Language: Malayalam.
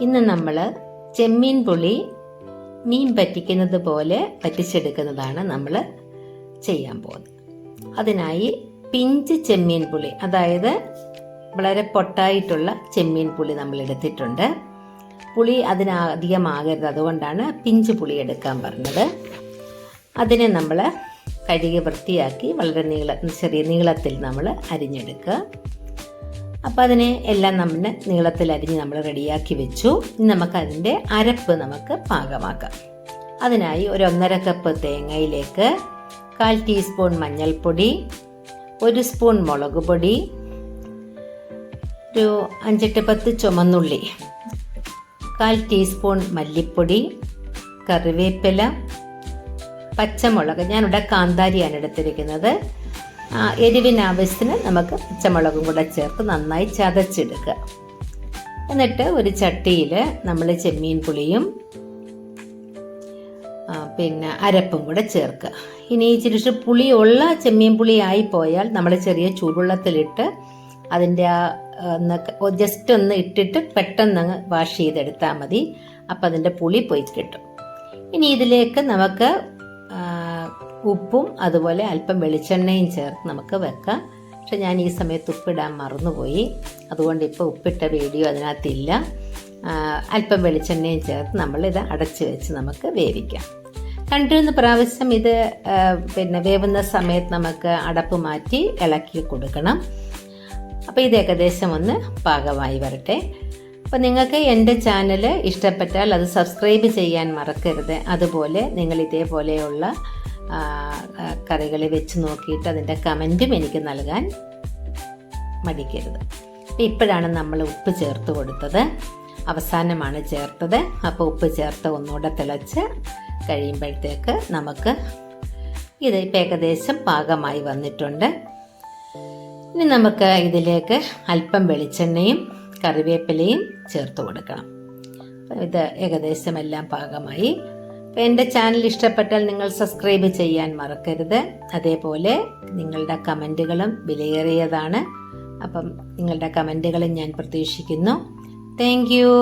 ഇന്ന് നമ്മൾ ചെമ്മീൻ പുളി മീൻ പറ്റിക്കുന്നത് പോലെ പറ്റിച്ചെടുക്കുന്നതാണ് നമ്മൾ ചെയ്യാൻ പോകുന്നത്. അതിനായി പിഞ്ച് ചെമ്മീൻ പുളി, അതായത് വളരെ പൊട്ടായിട്ടുള്ള ചെമ്മീൻ പുളി നമ്മൾ എടുത്തിട്ടുണ്ട്. പുളി അതിനധികമാകരുത്, അതുകൊണ്ടാണ് പിഞ്ച് പുളി എടുക്കാൻ പറഞ്ഞത്. അതിനെ നമ്മൾ കഴുകി വൃത്തിയാക്കി വളരെ ചെറിയ നീളത്തിൽ നമ്മൾ അരിഞ്ഞെടുക്കുക. അപ്പോൾ അതിനെ എല്ലാം നമ്മൾ നീളത്തിൽ അരിഞ്ഞ് നമ്മൾ റെഡിയാക്കി വെച്ചു. ഇനി നമുക്കതിൻ്റെ അരപ്പ് പാകമാക്കാം. അതിനായി ഒരു 1.5 കപ്പ് തേങ്ങയിലേക്ക് 1/4 ടീസ്പൂൺ മഞ്ഞൾപ്പൊടി, 1 സ്പൂൺ മുളക് പൊടി, ഒരു 5-10 ചുമന്നുള്ളി, 1/4 ടീസ്പൂൺ മല്ലിപ്പൊടി, കറിവേപ്പില, പച്ചമുളക്, ഞാനിവിടെ കാന്താരിയാണ് എടുത്തിരിക്കുന്നത്. എരിവിനാവശ്യത്തിന് നമുക്ക് പച്ചമുളകും കൂടെ ചേർത്ത് നന്നായി ചതച്ചെടുക്കുക. എന്നിട്ട് ഒരു ചട്ടിയിൽ നമ്മൾ ചെമ്മീൻ പുളിയും അരപ്പും കൂടെ ചേർക്കുക. ഇനി ഇച്ചിരി പുളിയുള്ള ചെമ്മീൻ പുളി ആയിപ്പോയാൽ നമ്മൾ ചെറിയ ചൂടുവെള്ളത്തിലിട്ട് അതിൻ്റെ ജസ്റ്റ് ഒന്ന് ഇട്ടിട്ട് പെട്ടെന്ന് വാഷ് ചെയ്തെടുത്താൽ മതി. അപ്പം അതിൻ്റെ പുളി പോയി കിട്ടും. ഇനി ഇതിലേക്ക് നമുക്ക് ഉപ്പും അതുപോലെ അല്പം വെളിച്ചെണ്ണയും ചേർത്ത് നമുക്ക് വെക്കാം. പക്ഷെ ഞാൻ ഈ സമയത്ത് ഉപ്പിടാൻ മറന്നുപോയി, അതുകൊണ്ട് ഇപ്പോൾ ഉപ്പിട്ട വീഡിയോ അതിനകത്തില്ല. അല്പം വെളിച്ചെണ്ണയും ചേർത്ത് നമ്മളിത് അടച്ച് വെച്ച് നമുക്ക് വേവിക്കാം. 2-3 പ്രാവശ്യം ഇത് വേവുന്ന സമയത്ത് നമുക്ക് അടപ്പ് മാറ്റി ഇളക്കി കൊടുക്കണം. അപ്പോൾ ഇത് ഏകദേശം ഒന്ന് പാകമായി വരട്ടെ. അപ്പോൾ നിങ്ങൾക്ക് എൻ്റെ ചാനൽ ഇഷ്ടപ്പെട്ടാൽ അത് സബ്സ്ക്രൈബ് ചെയ്യാൻ മറക്കരുത്. അതുപോലെ നിങ്ങൾ ഇതേപോലെയുള്ള കറികൾ വെച്ച് നോക്കിയിട്ട് അതിൻ്റെ കമൻറ്റും എനിക്ക് നൽകാൻ മടിക്കരുത്. ഇപ്പോഴാണ് നമ്മൾ ഉപ്പ് ചേർത്ത് കൊടുത്തത്, അവസാനമാണ് ചേർത്തത്. അപ്പോൾ ഉപ്പ് ചേർത്ത് ഒന്നുകൂടെ തിളച്ച് കഴിയുമ്പോഴത്തേക്ക് നമുക്ക് ഇത് ഇപ്പം ഏകദേശം പാകമായി വന്നിട്ടുണ്ട്. ഇനി നമുക്ക് ഇതിലേക്ക് അല്പം വെളിച്ചെണ്ണയും കറിവേപ്പിലയും ചേർത്ത് കൊടുക്കണം. ഇത് ഏകദേശം എല്ലാം പാകമായി. എൻ്റെ ചാനൽ ഇഷ്ടപ്പെട്ടാൽ നിങ്ങൾ സബ്സ്ക്രൈബ് ചെയ്യാൻ മറക്കരുത്. അതേപോലെ നിങ്ങളുടെ കമൻറ്റുകളും വിലയേറിയതാണ്. അപ്പം നിങ്ങളുടെ കമൻറ്റുകളും ഞാൻ പ്രതീക്ഷിക്കുന്നു. Thank you.